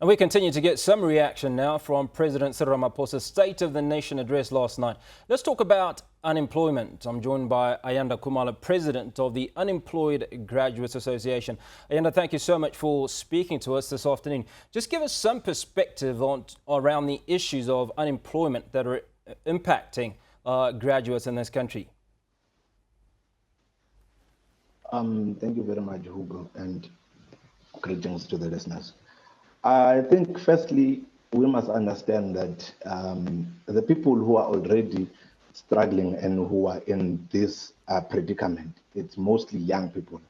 And we continue to get some reaction now from President Cyril Ramaphosa's State of the Nation address last night. Let's talk about unemployment. I'm joined by Ayanda Khumalo, President of the Unemployed Graduates Association. Ayanda, thank you so much for speaking to us this afternoon. Just give us some perspective around the issues of unemployment that are impacting graduates in this country. Thank you very much, Hugo, and greetings to the listeners. I think, firstly, we must understand that the people who are already struggling and who are in this predicament, it's mostly young people.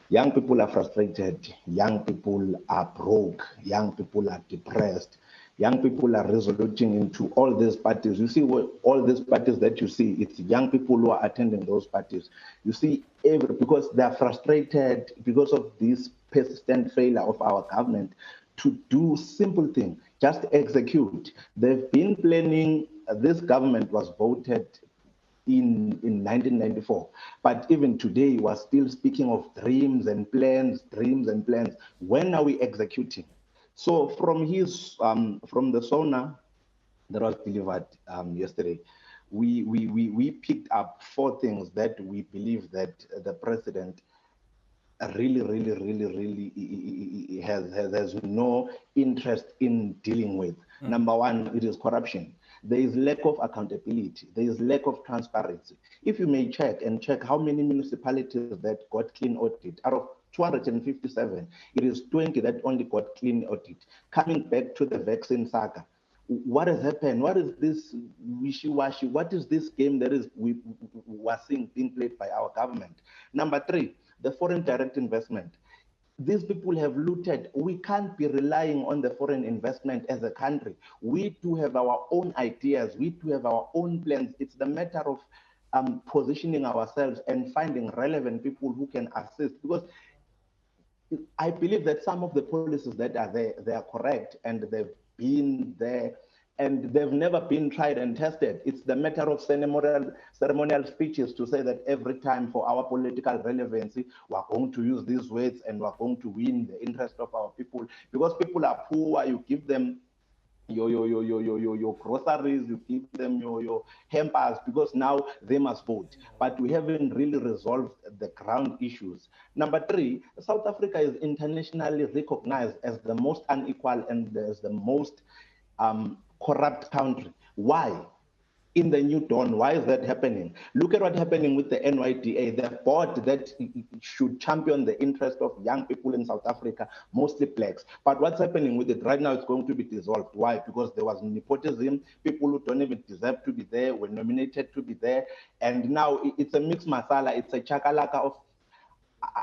Young people are frustrated, young people are broke, young people are depressed, young people are resolving into all these parties. You see, all these parties that you see, it's young people who are attending those parties. You see, because they are frustrated because of this persistent failure of our government to do simple things, just execute. They've been planning, this government was voted in 1994, but even today we're still speaking of dreams and plans. When are we executing? So from the SONA that was delivered yesterday, we picked up 4 things that we believe that the president really has no interest in dealing with. Number 1, it is corruption. There is lack of accountability. There is lack of transparency. If you may check how many municipalities that got clean audit, out of 257, it is 20 that only got clean audit. Coming back to the vaccine saga, what has happened? What is this wishy-washy? What is this game that we are seeing being played by our government? Number 3, the foreign direct investment. These people have looted. We can't be relying on the foreign investment as a country. We do have our own ideas. We do have our own plans. It's the matter of positioning ourselves and finding relevant people who can assist. Because I believe that some of the policies that are there, they are correct and they've been there and they've never been tried and tested. It's the matter of ceremonial speeches to say that every time for our political relevancy, we're going to use these words and we're going to win the interest of our people. Because people are poor, you give them your groceries, you give them your hampers, because now they must vote. But we haven't really resolved the ground issues. Number 3, South Africa is internationally recognized as the most unequal and as the most corrupt country. Why? In the new dawn, why is that happening? Look at what's happening with the NYDA, the board that should champion the interest of young people in South Africa, mostly blacks. But what's happening with it right now, it's going to be dissolved. Why? Because there was nepotism. People who don't even deserve to be there were nominated to be there. And now it's a mixed masala. It's a chakalaka of,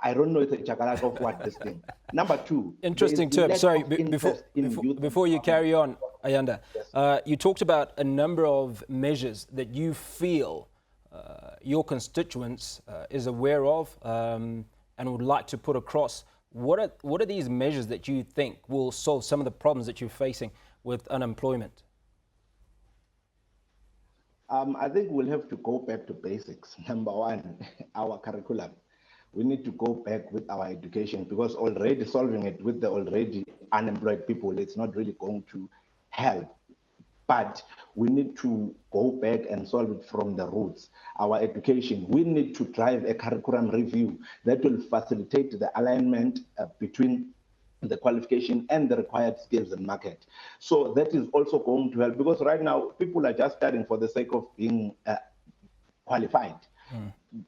I don't know, it's a chakalaka of what this thing. Number 2. Interesting term. Sorry, before you carry on, Ayanda, yes. You talked about a number of measures that you feel your constituents is aware of and would like to put across. What are these measures that you think will solve some of the problems that you're facing with unemployment? I think we'll have to go back to basics. Number 1, our curriculum. We need to go back with our education, because already solving it with the already unemployed people, it's not really going to help. But we need to go back and solve it from the roots. Our education, we need to drive a curriculum review that will facilitate the alignment between the qualification and the required skills and market. So that is also going to help, because right now people are just studying for the sake of being qualified.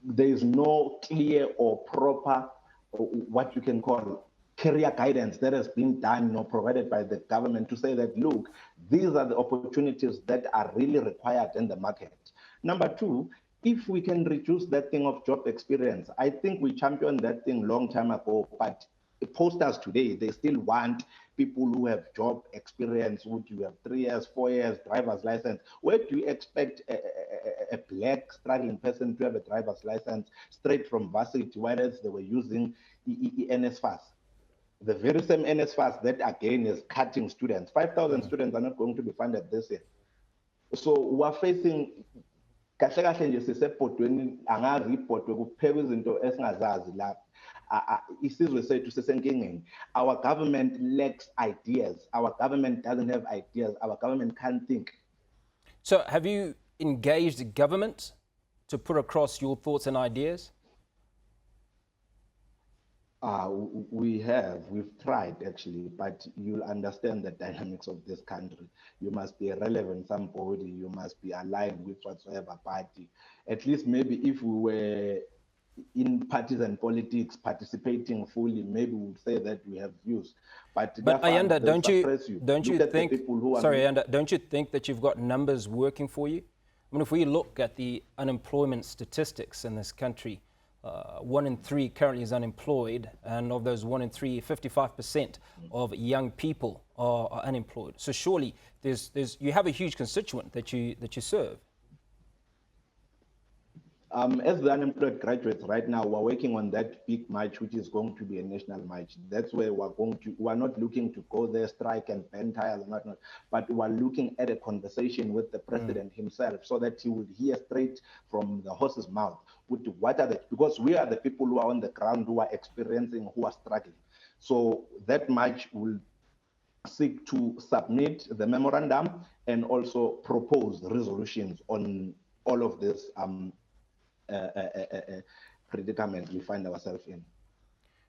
There is no clear or proper, what you can call, career guidance that has been done or provided by the government to say that, look, these are the opportunities that are really required in the market. Number 2, if we can reduce that thing of job experience, I think we championed that thing long time ago, but posters today, they still want people who have job experience. Would you have 3 years, 4 years, driver's license? Where do you expect a black struggling person to have a driver's license straight from varsity, whereas they were using NSFAS? The very same NSFAS that again is cutting students. 5,000 students are not going to be funded this year. So we're facing kahle kahle nje sisebhodweni angazi ibhodwe kuphekwa izinto esingazazi lapha. isizwe sethu sisenkingeni. Our government lacks ideas. Our government doesn't have ideas. Our government can't think. So have you engaged the government to put across your thoughts and ideas? We've tried actually, but you'll understand the dynamics of this country. You must be a relevant somebody, you must be aligned with whatsoever party. At least maybe if we were in partisan politics, participating fully, maybe we would say that we have views. But Ayanda, don't you think, sorry, Ayanda, Ayanda, don't you think that you've got numbers working for you? I mean, if we look at the unemployment statistics in this country, 1 in 3 currently is unemployed, and of those 1 in 3, 55% of young people are unemployed. So surely you have a huge constituent that you serve. As the unemployed graduates right now, we're working on that big march, which is going to be a national march. That's where we're not looking to go there, strike and ban tires and whatnot, but we're looking at a conversation with the president himself so that he would hear straight from the horse's mouth because we are the people who are on the ground, who are experiencing, who are struggling. So that march will seek to submit the memorandum and also propose resolutions on all of this predicament we find ourselves in.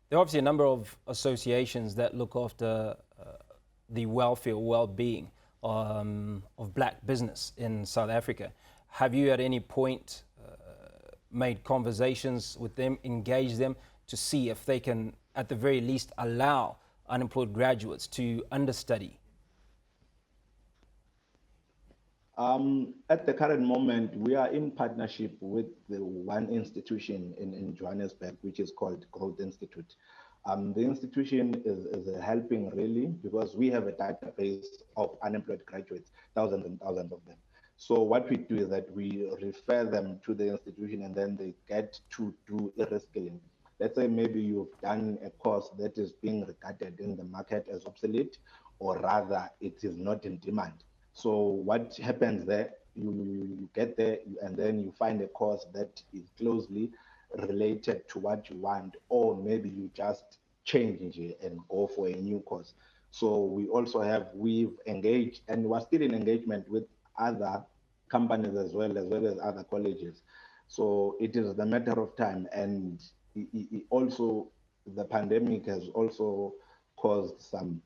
There are obviously a number of associations that look after the welfare or well-being of black business in South Africa. Have you at any point made conversations with them, engaged them to see if they can, at the very least, allow unemployed graduates to understudy? At the current moment, we are in partnership with the one institution in Johannesburg, which is called Growth Institute. The institution is helping really because we have a database of unemployed graduates, thousands and thousands of them. So what we do is that we refer them to the institution and then they get to do a reskilling. Let's say maybe you've done a course that is being regarded in the market as obsolete, or rather it is not in demand. So what happens there, you get there and then you find a course that is closely related to what you want, or maybe you just change and go for a new course. So we've engaged and we're still in engagement with other companies as well as other colleges. So it is the matter of time, and also the pandemic has also caused some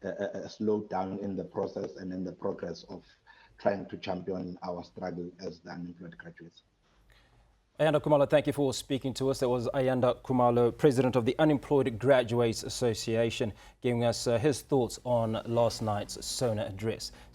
a slowdown in the process and in the progress of trying to champion our struggle as the unemployed graduates. Ayanda Khumalo, thank you for speaking to us. That was Ayanda Khumalo, President of the Unemployed Graduates Association, giving us his thoughts on last night's SONA address.